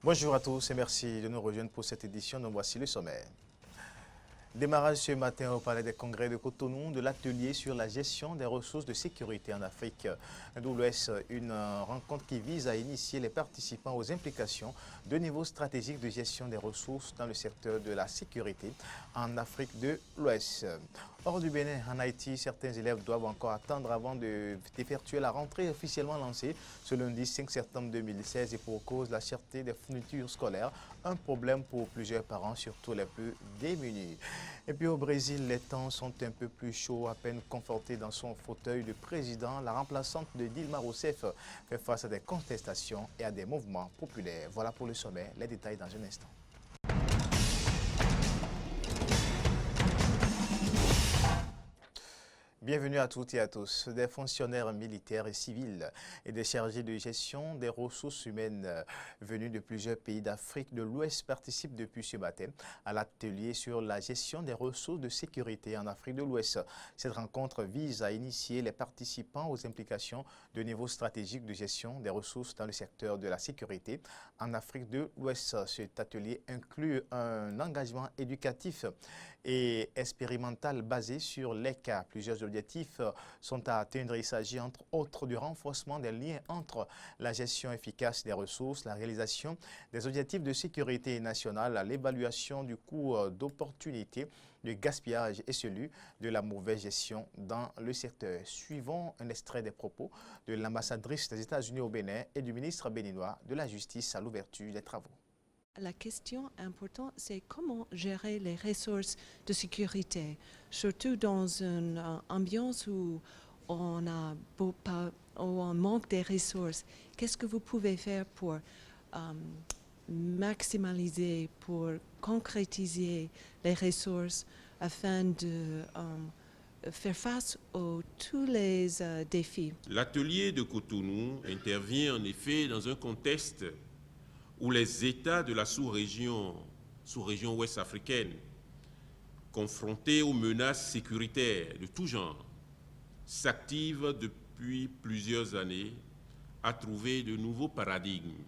Bonjour à tous et merci de nous rejoindre pour cette édition. Nous voici le sommaire. Démarrage ce matin au Palais des Congrès de Cotonou de l'atelier sur la gestion des ressources de sécurité en Afrique de l'Ouest. Une rencontre qui vise à initier les participants aux implications de niveaux stratégiques de gestion des ressources dans le secteur de la sécurité en Afrique de l'Ouest. Hors du Bénin, en Haïti, certains élèves doivent encore attendre avant d'effectuer la rentrée officiellement lancée ce lundi 5 septembre 2016 et pour cause de la cherté des fournitures scolaires, un problème pour plusieurs parents, surtout les plus démunis. Et puis au Brésil, les temps sont un peu plus chauds, à peine confortée dans son fauteuil de président. La remplaçante de Dilma Rousseff fait face à des contestations et à des mouvements populaires. Voilà pour le sommet, les détails dans un instant. Bienvenue à toutes et à tous. Des fonctionnaires militaires et civils et des chargés de gestion des ressources humaines venus de plusieurs pays d'Afrique de l'Ouest participent depuis ce matin à l'atelier sur la gestion des ressources de sécurité en Afrique de l'Ouest. Cette rencontre vise à initier les participants aux implications de niveaux stratégiques de gestion des ressources dans le secteur de la sécurité en Afrique de l'Ouest. Cet atelier inclut un engagement éducatif et expérimental basé sur les cas. Plusieurs objectifs sont à atteindre. Il s'agit entre autres du renforcement des liens entre la gestion efficace des ressources, la réalisation des objectifs de sécurité nationale, l'évaluation du coût d'opportunité, du gaspillage et celui de la mauvaise gestion dans le secteur. Suivons un extrait des propos de l'ambassadrice des États-Unis au Bénin et du ministre béninois de la Justice à l'ouverture des travaux. La question importante, c'est comment gérer les ressources de sécurité, surtout dans une ambiance où on manque des ressources. Qu'est-ce que vous pouvez faire pour maximaliser, pour concrétiser les ressources afin de faire face à tous les défis? L'atelier de Cotonou intervient en effet dans un contexte où les États de la sous-région ouest africaine, confrontés aux menaces sécuritaires de tout genre, s'activent depuis plusieurs années à trouver de nouveaux paradigmes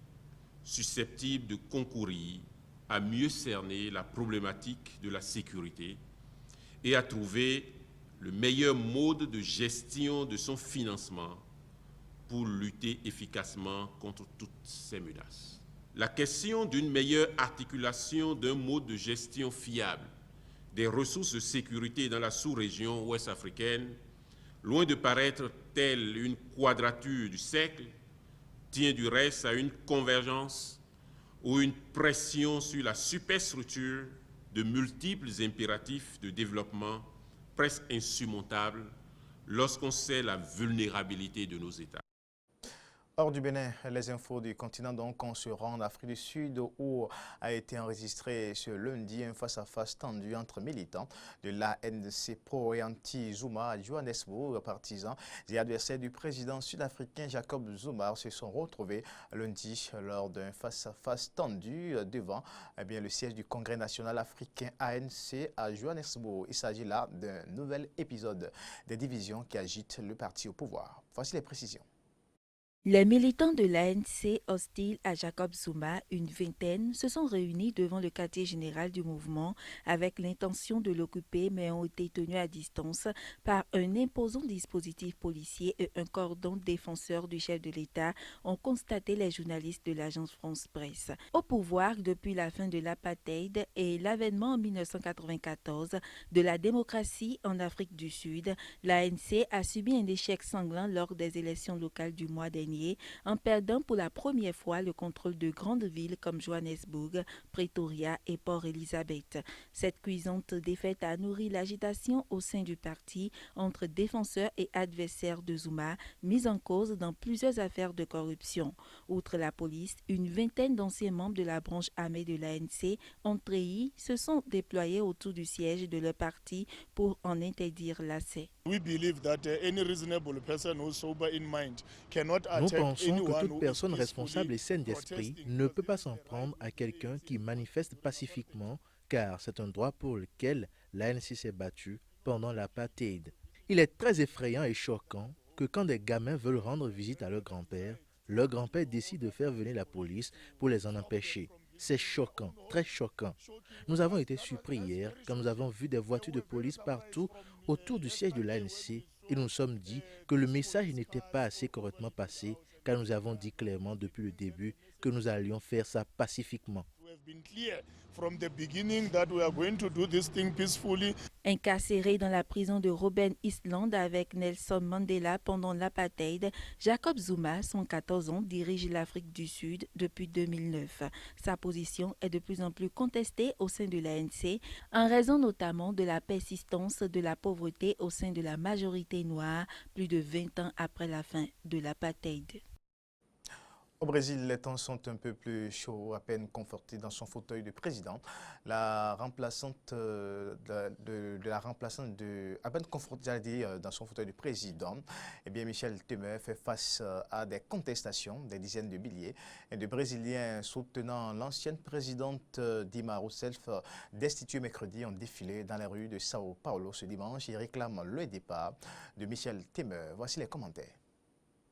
susceptibles de concourir à mieux cerner la problématique de la sécurité et à trouver le meilleur mode de gestion de son financement pour lutter efficacement contre toutes ces menaces. La question d'une meilleure articulation d'un mode de gestion fiable des ressources de sécurité dans la sous-région ouest africaine, loin de paraître telle une quadrature du cercle, tient du reste à une convergence ou une pression sur la superstructure de multiples impératifs de développement presque insurmontables lorsqu'on sait la vulnérabilité de nos États. Hors du Bénin, les infos du continent, donc on se rend en Afrique du Sud où a été enregistré ce lundi un face-à-face tendu entre militants de l'ANC pro et anti-Zuma à Johannesburg. Partisans et adversaires du président sud-africain Jacob Zuma se sont retrouvés lundi lors d'un face-à-face tendu devant le siège du Congrès national africain ANC à Johannesburg. Il s'agit là d'un nouvel épisode des divisions qui agitent le parti au pouvoir. Voici les précisions. Les militants de l'ANC hostiles à Jacob Zuma, une vingtaine, se sont réunis devant le quartier général du mouvement avec l'intention de l'occuper mais ont été tenus à distance par un imposant dispositif policier et un cordon défenseur du chef de l'État, ont constaté les journalistes de l'agence France Presse. Au pouvoir depuis la fin de l'apartheid et l'avènement en 1994 de la démocratie en Afrique du Sud, l'ANC a subi un échec sanglant lors des élections locales du mois dernier, en perdant pour la première fois le contrôle de grandes villes comme Johannesburg, Pretoria et Port Elizabeth. Cette cuisante défaite a nourri l'agitation au sein du parti entre défenseurs et adversaires de Zuma, mis en cause dans plusieurs affaires de corruption. Outre la police, une vingtaine d'anciens membres de la branche armée de l'ANC ont trahi, se sont déployés autour du siège de leur parti pour en interdire l'accès. We believe that any reasonable person who's sober in mind cannot Nous pensons que toute personne responsable et saine d'esprit ne peut pas s'en prendre à quelqu'un qui manifeste pacifiquement, car c'est un droit pour lequel l'ANC s'est battue pendant l'apartheid. Il est très effrayant et choquant que quand des gamins veulent rendre visite à leur grand-père, leur grand-père décide de faire venir la police pour les en empêcher. C'est choquant, très choquant. Nous avons été surpris hier quand nous avons vu des voitures de police partout autour du siège de l'ANC et nous nous sommes dit que le message n'était pas assez correctement passé car nous avons dit clairement depuis le début que nous allions faire ça pacifiquement. Incarcéré dans la prison de Robben Island avec Nelson Mandela pendant l'apartheid, Jacob Zuma, 114 ans, dirige l'Afrique du Sud depuis 2009. Sa position est de plus en plus contestée au sein de l'ANC, en raison notamment de la persistance de la pauvreté au sein de la majorité noire, plus de 20 ans après la fin de l'apartheid. Au Brésil, les temps sont un peu plus chauds, à peine confortée dans son fauteuil de président. La remplaçante à peine confortée dans son fauteuil de président, eh bien Michel Temer fait face à des contestations, des dizaines de milliers de Brésiliens soutenant l'ancienne présidente Dilma Rousseff, destituée mercredi, ont défilé dans les rues de Sao Paulo ce dimanche et réclament le départ de Michel Temer. Voici les commentaires.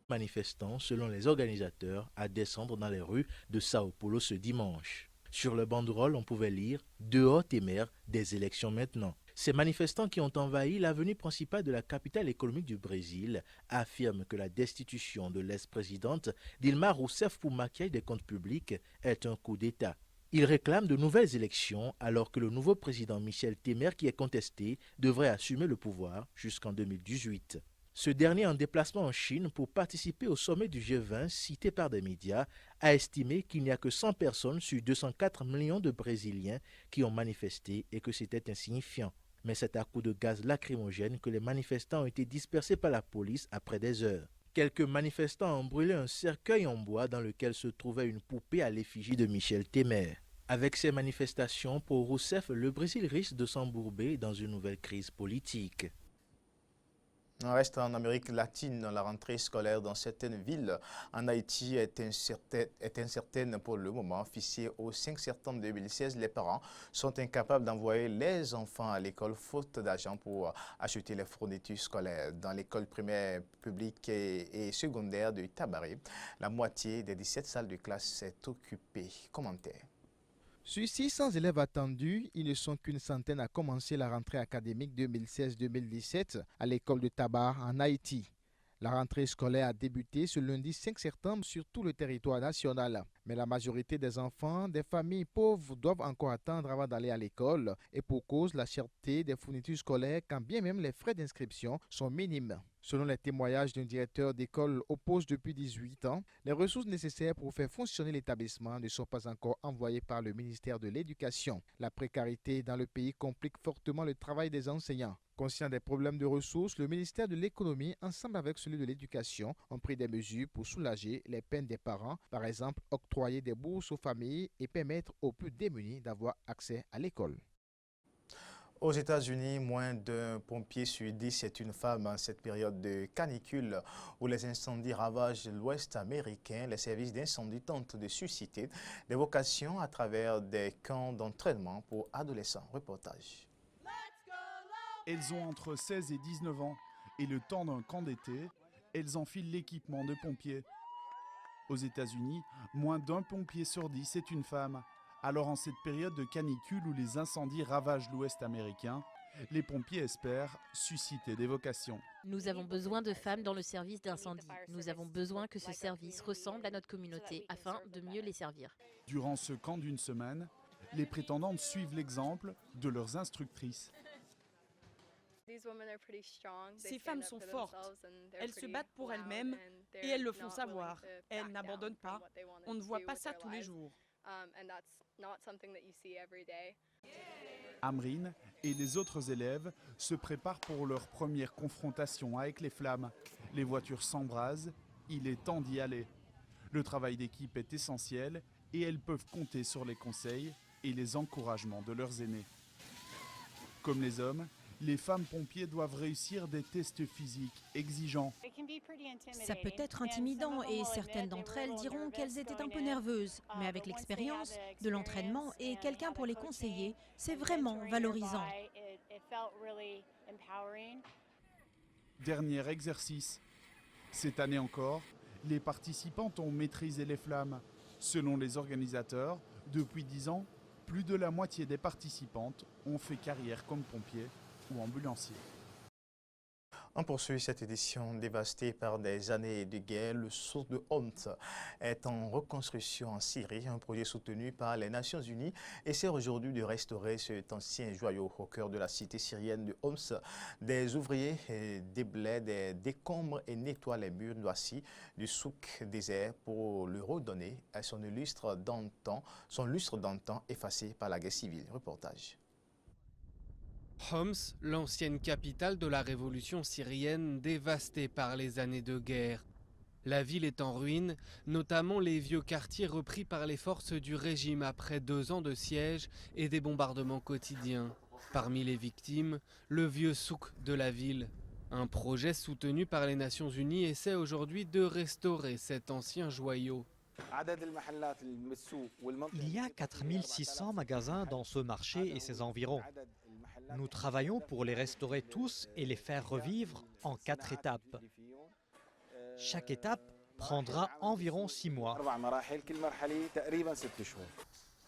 Manifestants, selon les organisateurs, à descendre dans les rues de Sao Paulo ce dimanche. Sur le banderole, on pouvait lire « Dehors Temer, des élections maintenant ». Ces manifestants qui ont envahi l'avenue principale de la capitale économique du Brésil affirment que la destitution de l'ex-présidente Dilma Rousseff pour maquillage des comptes publics est un coup d'État. Ils réclament de nouvelles élections alors que le nouveau président Michel Temer, qui est contesté, devrait assumer le pouvoir jusqu'en 2018. Ce dernier, en déplacement en Chine pour participer au sommet du G20 cité par des médias, a estimé qu'il n'y a que 100 personnes sur 204 millions de Brésiliens qui ont manifesté et que c'était insignifiant. Mais c'est à coups de gaz lacrymogène que les manifestants ont été dispersés par la police après des heures. Quelques manifestants ont brûlé un cercueil en bois dans lequel se trouvait une poupée à l'effigie de Michel Temer. Avec ces manifestations pour Rousseff, le Brésil risque de s'embourber dans une nouvelle crise politique. On reste en Amérique latine. La rentrée scolaire dans certaines villes en Haïti est incertaine pour le moment. Fixée au 5 septembre 2016, les parents sont incapables d'envoyer les enfants à l'école faute d'argent pour acheter les fournitures scolaires. Dans l'école primaire publique et secondaire de Tabaré, la moitié des 17 salles de classe est occupée. Commentaire. Sur 600 élèves attendus, ils ne sont qu'une centaine à commencer la rentrée académique 2016-2017 à l'école de Tabar en Haïti. La rentrée scolaire a débuté ce lundi 5 septembre sur tout le territoire national. Mais la majorité des enfants des familles pauvres doivent encore attendre avant d'aller à l'école et pour cause la cherté des fournitures scolaires quand bien même les frais d'inscription sont minimes. Selon les témoignages d'un directeur d'école au poste depuis 18 ans, les ressources nécessaires pour faire fonctionner l'établissement ne sont pas encore envoyées par le ministère de l'Éducation. La précarité dans le pays complique fortement le travail des enseignants. Conscient des problèmes de ressources, le ministère de l'Économie, ensemble avec celui de l'Éducation, ont pris des mesures pour soulager les peines des parents, par exemple octroyer des bourses aux familles et permettre aux plus démunis d'avoir accès à l'école. Aux États-Unis, moins d'un pompier sur 10 est une femme en cette période de canicule où les incendies ravagent l'Ouest américain. Les services d'incendie tentent de susciter des vocations à travers des camps d'entraînement pour adolescents. Reportage. Elles ont entre 16 et 19 ans et le temps d'un camp d'été, elles enfilent l'équipement de pompiers. Aux États-Unis, moins d'un pompier sur 10 est une femme. Alors en cette période de canicule où les incendies ravagent l'Ouest américain, les pompiers espèrent susciter des vocations. Nous avons besoin de femmes dans le service d'incendie. Nous avons besoin que ce service ressemble à notre communauté afin de mieux les servir. Durant ce camp d'une semaine, les prétendantes suivent l'exemple de leurs instructrices. Ces femmes sont fortes, elles se battent pour elles-mêmes et elles le font savoir. Elles n'abandonnent pas, on ne voit pas ça tous les jours. Amrine et les autres élèves se préparent pour leur première confrontation avec les flammes. Les voitures s'embrasent, il est temps d'y aller. Le travail d'équipe est essentiel et elles peuvent compter sur les conseils et les encouragements de leurs aînés. Comme les hommes, les femmes pompiers doivent réussir des tests physiques exigeants. Ça peut être intimidant et certaines d'entre elles diront qu'elles étaient un peu nerveuses. Mais avec l'expérience, de l'entraînement et quelqu'un pour les conseiller, c'est vraiment valorisant. Dernier exercice. Cette année encore, Les participantes ont maîtrisé les flammes. Selon les organisateurs, depuis 10 ans, plus de la moitié des participantes ont fait carrière comme pompiers ou ambulanciers. On poursuit cette édition dévastée par des années de guerre. Le souk de Homs est en reconstruction en Syrie. Un projet soutenu par les Nations Unies essaie aujourd'hui de restaurer cet ancien joyau au cœur de la cité syrienne de Homs. Des ouvriers déblaient des décombres et nettoient les murs noircis du souk désert pour le redonner à son lustre d'antan effacé par la guerre civile. Reportage. Homs, l'ancienne capitale de la révolution syrienne, dévastée par les années de guerre. La ville est en ruine, notamment les vieux quartiers repris par les forces du régime après 2 ans de siège et des bombardements quotidiens. Parmi les victimes, le vieux souk de la ville. Un projet soutenu par les Nations Unies essaie aujourd'hui de restaurer cet ancien joyau. Il y a 4600 magasins dans ce marché et ses environs. Nous travaillons pour les restaurer tous et les faire revivre en 4 étapes. Chaque étape prendra environ 6 mois.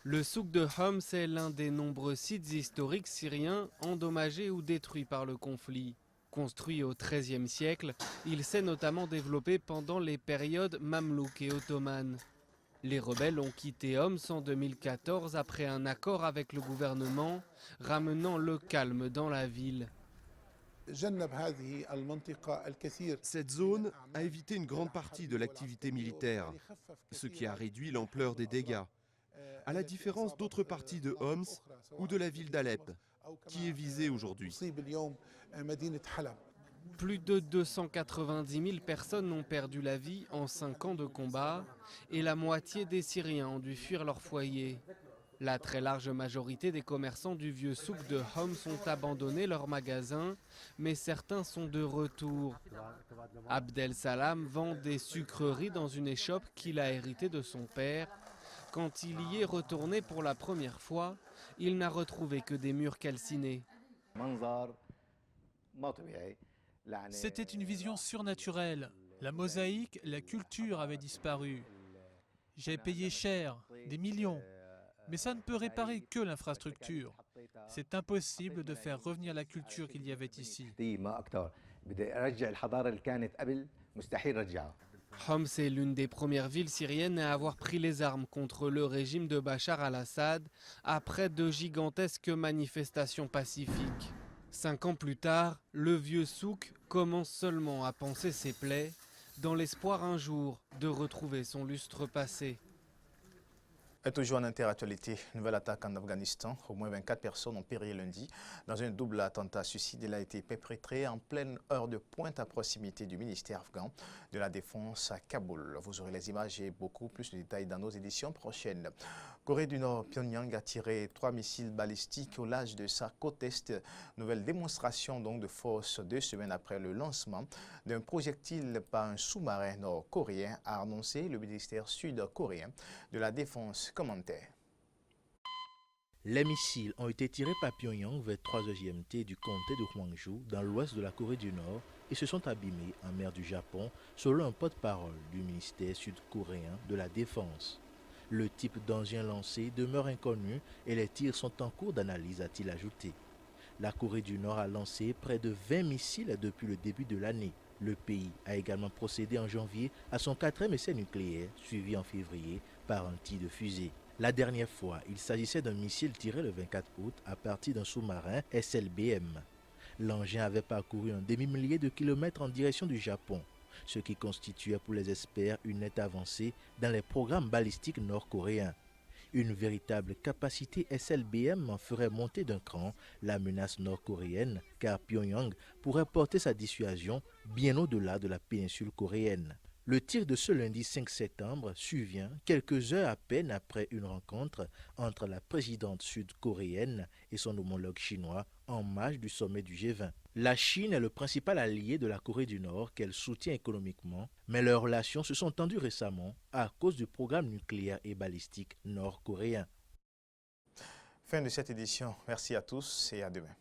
Le souk de Homs est l'un des nombreux sites historiques syriens endommagés ou détruits par le conflit. Construit au XIIIe siècle, il s'est notamment développé pendant les périodes mamelouques et ottomanes. Les rebelles ont quitté Homs en 2014 après un accord avec le gouvernement, ramenant le calme dans la ville. Cette zone a évité une grande partie de l'activité militaire, ce qui a réduit l'ampleur des dégâts, à la différence d'autres parties de Homs ou de la ville d'Alep, qui est visée aujourd'hui. Plus de 290 000 personnes ont perdu la vie en 5 ans de combat et la moitié des Syriens ont dû fuir leur foyer. La très large majorité des commerçants du vieux souk de Homs ont abandonné leurs magasins, mais certains sont de retour. Abdel Salam vend des sucreries dans une échoppe qu'il a héritée de son père. Quand il y est retourné pour la première fois, il n'a retrouvé que des murs calcinés. C'était une vision surnaturelle. La mosaïque, la culture avait disparu. J'ai payé cher, des millions. Mais ça ne peut réparer que l'infrastructure. C'est impossible de faire revenir la culture qu'il y avait ici. Homs est l'une des premières villes syriennes à avoir pris les armes contre le régime de Bachar al-Assad après de gigantesques manifestations pacifiques. 5 ans plus tard, le vieux souk commence seulement à panser ses plaies, dans l'espoir un jour de retrouver son lustre passé. Et toujours en interactualité, nouvelle attaque en Afghanistan. Au moins 24 personnes ont péri lundi dans un double attentat suicide. Il a été perpétré en pleine heure de pointe à proximité du ministère afghan de la Défense à Kaboul. Vous aurez les images et beaucoup plus de détails dans nos éditions prochaines. Corée du Nord, Pyongyang a tiré 3 missiles balistiques au large de sa côte Est. Nouvelle démonstration donc de force 2 semaines après le lancement d'un projectile par un sous-marin nord-coréen, a annoncé le ministère sud-coréen de la Défense. Commentaire. Les missiles ont été tirés par Pyongyang vers 3h GMT du comté de Hwangju dans l'ouest de la Corée du Nord et se sont abîmés en mer du Japon selon un porte-parole du ministère sud-coréen de la Défense. Le type d'engin lancé demeure inconnu et les tirs sont en cours d'analyse, a-t-il ajouté. La Corée du Nord a lancé près de 20 missiles depuis le début de l'année. Le pays a également procédé en janvier à son 4e essai nucléaire, suivi en février par un tir de fusée. La dernière fois, il s'agissait d'un missile tiré le 24 août à partir d'un sous-marin SLBM. L'engin avait parcouru un demi-millier de kilomètres en direction du Japon, ce qui constituait pour les experts une nette avancée dans les programmes balistiques nord-coréens. Une véritable capacité SLBM en ferait monter d'un cran la menace nord-coréenne, car Pyongyang pourrait porter sa dissuasion bien au-delà de la péninsule coréenne. Le tir de ce lundi 5 septembre survient quelques heures à peine après une rencontre entre la présidente sud-coréenne et son homologue chinois en marge du sommet du G20. La Chine est le principal allié de la Corée du Nord qu'elle soutient économiquement, mais leurs relations se sont tendues récemment à cause du programme nucléaire et balistique nord-coréen. Fin de cette édition. Merci à tous et à demain.